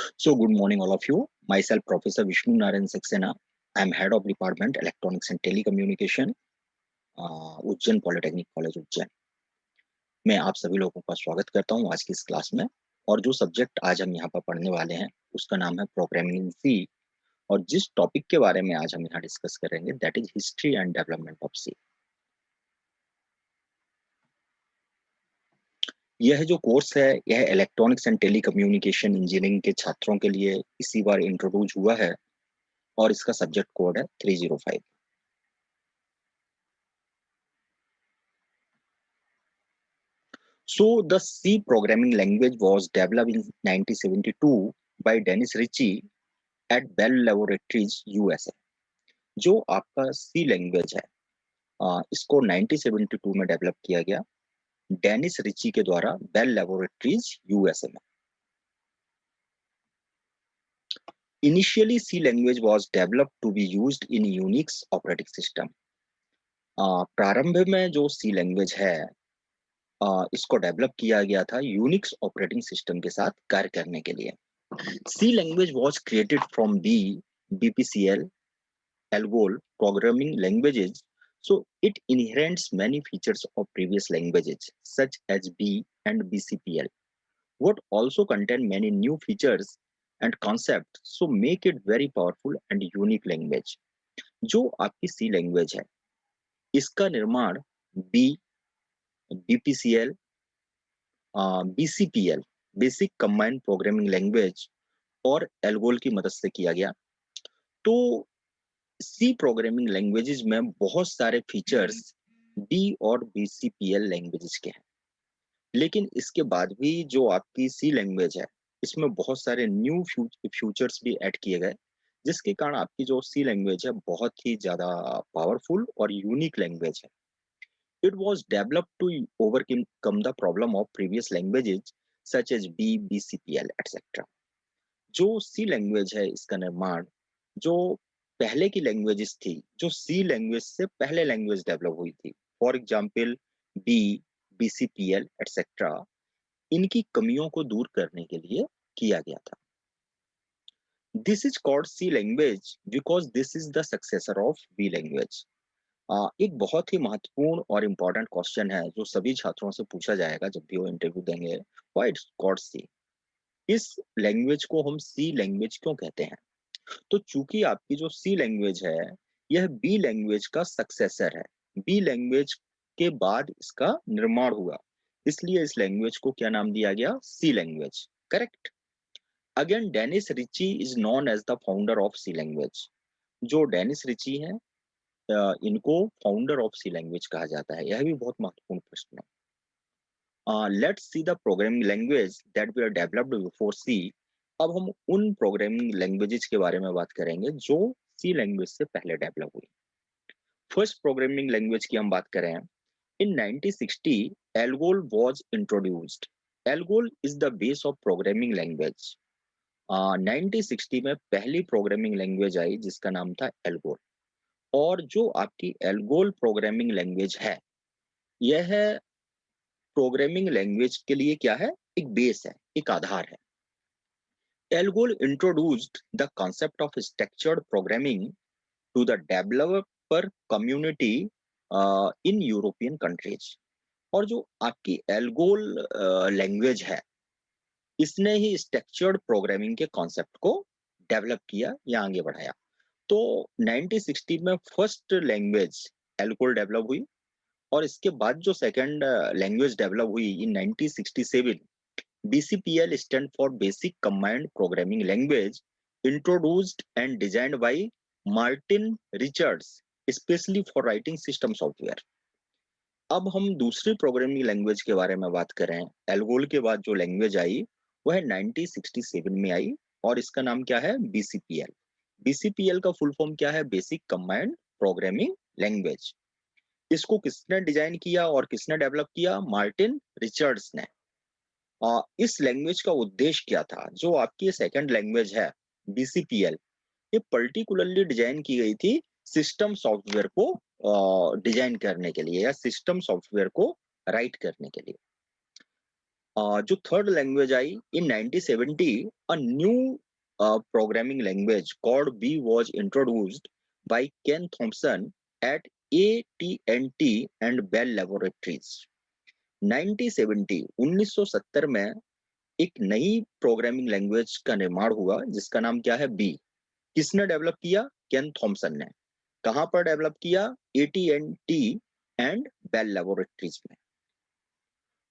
So, good morning, all of you. Myself, Professor Vishnu Narayan Saxena. I am Head of Department Electronics and Telecommunication, Ujjain polytechnic college Ujjain. मैं आप सभी लोगों का स्वागत करता हूं आज की इस क्लास में। और जो सब्जेक्ट आज हम यहाँ पर पढ़ने वाले हैं उसका नाम है प्रोग्रामिंग इन सी। और जिस टॉपिक के बारे में आज हम यहाँ डिस्कस करेंगे that is history and development of C. यह जो कोर्स है यह इलेक्ट्रॉनिक्स एंड टेलीकम्युनिकेशन इंजीनियरिंग के छात्रों के लिए इसी बार इंट्रोड्यूस हुआ है और इसका सब्जेक्ट कोड है 305। So the C programming language was developed in 1972 by Dennis Ritchie at Bell Laboratories, USA। जो आपका C लैंग्वेज है इसको 1972 में डेवलप किया गया डेनिस रिची के द्वारा बेल लेबोरेटरीज यूएसए में। Initially, C language was developed to be used in Unix operating system। प्रारंभ में जो C लैंग्वेज है इसको डेवलप किया गया था यूनिक्स ऑपरेटिंग सिस्टम के साथ कार्य करने के लिए। C language was created from BPCL, ALGOL programming languages, so it inherits many features of previous languages such as B and BCPL, what also contain many new features and concepts, so make it very powerful and unique language। जो आपकी C language है इसका निर्माण B, BPCL, BCPL basic combined programming language और ALGOL की मदद से किया गया। तो सी प्रोग्रामिंग लैंग्वेजेस में बहुत सारे फीचर्स डी और बीसीपीएल लैंग्वेजेस के हैं, लेकिन इसके बाद भी जो आपकी सी लैंग्वेज है इसमें बहुत सारे न्यू फ्यूचर्स भी ऐड किए गए, जिसके कारण आपकी जो सी लैंग्वेज है बहुत ही ज्यादा पावरफुल और यूनिक लैंग्वेज है। It was developed to overcome the problem of previous languages such as B, BCPL etcetera. जो सी लैंग्वेज है इसका निर्माण जो पहले की लैंग्वेजेस थी जो सी लैंग्वेज से पहले लैंग्वेज डेवलप हुई थी, for example B, BCPL etcetera, इनकी कमियों को दूर करने के लिए किया गया था। This is called C language because this is the successor of B language. एक बहुत ही महत्वपूर्ण और इम्पोर्टेंट क्वेश्चन है जो सभी छात्रों से पूछा जाएगा जब भी वो इंटरव्यू देंगे, व्हाई इट्स कॉल्ड सी। इस लैंग्वेज को हम सी लैंग्वेज क्यों कहते हैं? तो चूंकि आपकी जो सी लैंग्वेज है यह बी लैंग्वेज का सक्सेसर है, बी लैंग्वेज के बाद इसका निर्माण हुआ, इसलिए इस लैंग्वेज को क्या नाम दिया गया? C language. Correct. Again Dennis Ritchie is known as the founder of C language. जो डेनिस रिची है इनको फाउंडर ऑफ सी लैंग्वेज कहा जाता है। यह भी बहुत महत्वपूर्ण प्रश्न है। Let's see the programming language that we are developed before C. अब हम उन प्रोग्रामिंग लैंग्वेजेस के बारे में बात करेंगे जो सी लैंग्वेज से पहले डेवलप हुई। फर्स्ट प्रोग्रामिंग लैंग्वेज की हम बात करें इन 1960 ALGOL was introduced. ALGOL is the base of programming language. 1960 में पहली प्रोग्रामिंग लैंग्वेज आई जिसका नाम था एल्गोल। और जो आपकी एल्गोल प्रोग्रामिंग लैंग्वेज है यह प्रोग्रामिंग लैंग्वेज के लिए क्या है? एक बेस है, एक आधार है। Algol introduced the concept of structured programming to the developer community in European countries। और जो आपकी एल्गोल लैंग्वेज है इसने ही स्ट्रक्चर्ड प्रोग्रामिंग के कॉन्सेप्ट को डेवलप किया या आगे बढ़ाया। तो 1960 में फर्स्ट लैंग्वेज एल्गोल डेवलप हुई और इसके बाद जो सेकंड लैंग्वेज डेवलप हुई इन 1967 BCPL stand for Basic Command Programming Language, introduced and designed by Martin Richards, especially for writing system software। अब हम दूसरी प्रोग्रामिंग लैंग्वेज के बारे में बात करें। एल्गोल के बाद जो लैंग्वेज आई वह 1967 में आई और इसका नाम क्या है? BCPL। BCPL का फुल फॉर्म क्या है? Basic command programming language. इसको किसने डिजाइन किया और किसने डेवलप किया? मार्टिन रिचर्ड्स ने। इस लैंग्वेज का उद्देश्य क्या था? जो आपकी सेकंड लैंग्वेज है बीसीपीएल, ये पर्टिकुलरली डिजाइन की गई थी सिस्टम सॉफ्टवेयर को डिजाइन करने के लिए या सिस्टम सॉफ्टवेयर को राइट करने के लिए। जो थर्ड लैंग्वेज आई in 1970, a new programming language called B was introduced by Ken Thompson at AT&T and Bell Laboratories. 1970 में एक नई प्रोग्रामिंग लैंग्वेज का निर्माण हुआ जिसका नाम क्या है, बी। किसने डेवलप किया? केन थॉम्पसन ने। कहां पर डेवलप किया? AT&T एंड बेल लैबोरेटरीज में।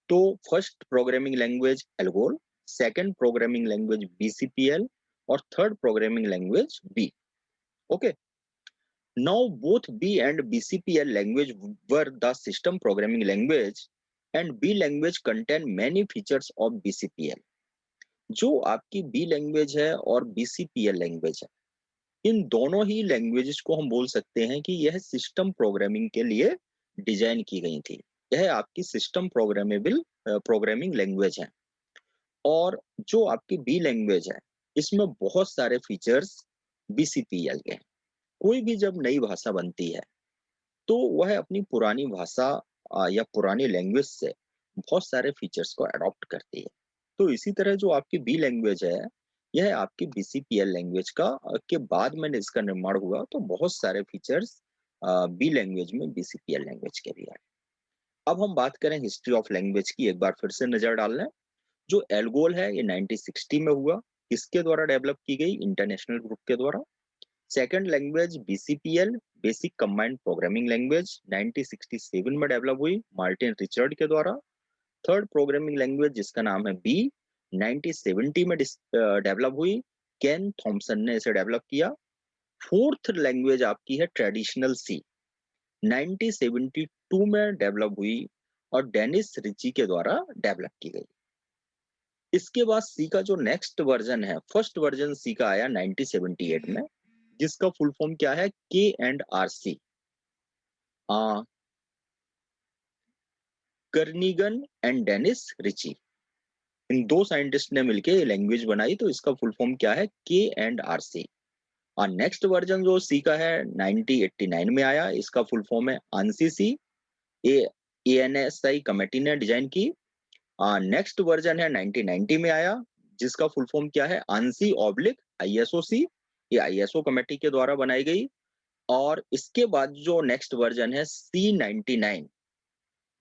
तो first programming language ALGOL, second programming language BCPL और third programming language B. Okay, now both B and BCPL language were the system programming language and B language contain many features of BCPL। जो आपकी B language है और BCPL language है, इन दोनों ही languages को हम बोल सकते हैं कि यह सिस्टम प्रोग्रामिंग के लिए डिजाइन की गई थी। यह आपकी सिस्टम प्रोग्रामेबल प्रोग्रामिंग लैंग्वेज है। और जो आपकी बी लैंग्वेज है, इसमें बहुत सारे फीचर्स BCPL के हैं। कोई भी जब नई भाषा बनती है तो वह अपनी पुरानी भाषा या पुरानी लैंग्वेज से बहुत सारे फीचर्स को अडॉप्ट करती है। तो इसी तरह जो आपकी बी लैंग्वेज है, यह आपकी BCPL लैंग्वेज का के बाद में इसका निर्माण हुआ, तो बहुत सारे फीचर्स बी लैंग्वेज में BCPL लैंग्वेज के भी आए। अब हम बात करें हिस्ट्री ऑफ लैंग्वेज की, एक बार फिर से नजर डाल लें। जो एल्गोल है ये 1960 में हुआ। किसके द्वारा डेवलप की गई? इंटरनेशनल ग्रुप के द्वारा। Second language BCPL, basic combined programming language, 1967 में डेवलप हुई मार्टिन रिचर्ड के द्वारा। थर्ड प्रोग्रामिंग लैंग्वेज जिसका नाम है बी, 1970 में डेवलप हुई, केन थॉम्पसन ने इसे डेवलप किया। फोर्थ लैंग्वेज आपकी है ट्रेडिशनल सी, 1972 में डेवलप हुई और डेनिस रिची के द्वारा डेवलप की गई। इसके बाद सी का जो नेक्स्ट वर्जन है, फर्स्ट वर्जन सी का आया 1978 में, जिसका फुल फॉर्म क्या है? KNRC, Kernighan and Dennis Ritchie. इन दो साइंटिस्ट ने मिलकर ये लैंग्वेज बनाई, तो इसका फुल फॉर्म क्या है? KNRC। और नेक्स्ट वर्जन जो सी का है 1989 में आया, इसका फुल फॉर्म है ANSI। ये ANSI कमेटी ने डिजाइन की। नेक्स्ट वर्जन है 1990 में आया, जिसका फुल फॉर्म क्या है? ANSI oblique ISOC। ये ISO कमेटी के द्वारा बनाई गई। और इसके बाद जो नेक्स्ट वर्जन है C99,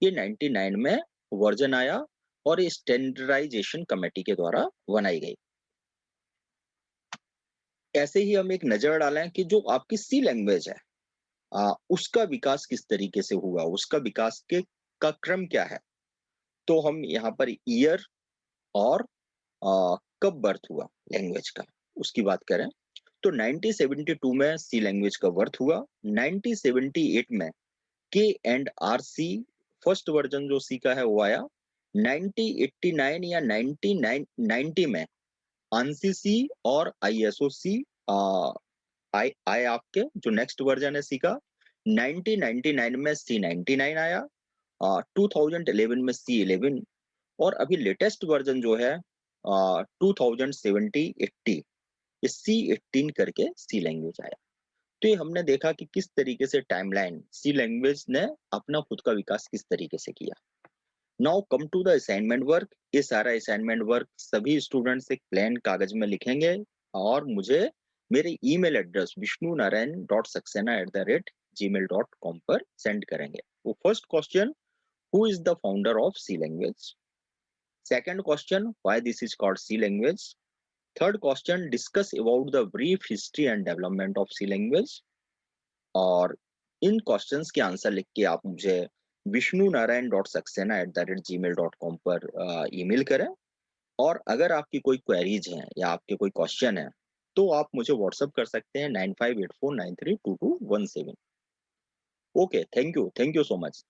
ये 99 में वर्जन आया और ये स्टैंडर्डाइजेशन कमेटी के द्वारा बनाई गई। ऐसे ही हम एक नजर डालें कि जो आपकी सी लैंग्वेज है, उसका विकास किस तरीके से हुआ, उसका विकास के का क्रम क्या है। तो हम यहाँ पर ईयर और कब बर्थ हुआ लैंग्वेज का, उसकी बात करें तो 1972 में सी लैंग्वेज का बर्थ हुआ। 1978 में KNRC फर्स्ट वर्जन जो सी का है वो आया। 1989 या 1990 में ANSI और ISOC आए आपके, जो नेक्स्ट वर्जन है सी का। 1999 में C99 आया, 2011 में C11 और अभी लेटेस्ट वर्जन जो है 2070-80, ये C18 करके सी लैंग्वेज आया। तो ये हमने देखा कि किस तरीके से टाइमलाइन सी लैंग्वेज ने अपना खुद का विकास किस तरीके से किया। Now come to the assignment work. ये सारा असाइनमेंट वर्क सभी स्टूडेंट्स एक प्लेन कागज में लिखेंगे और मुझे मेरे ईमेल एड्रेस vishnunarayan.saxena@gmail.com पर सेंड करेंगे। वो first question, who is the founder of C language? Second question, why this is called C language? Third question, discuss about the brief history and development of C language. और इन questions के answer लिख के आप मुझे vishnunarayan.saxena@gmail.com पर email करें। और अगर आपकी कोई क्वेरीज हैं या आपके कोई क्वेश्चन है तो आप मुझे व्हाट्सएप कर सकते हैं 9584932217। Okay, thank you so much.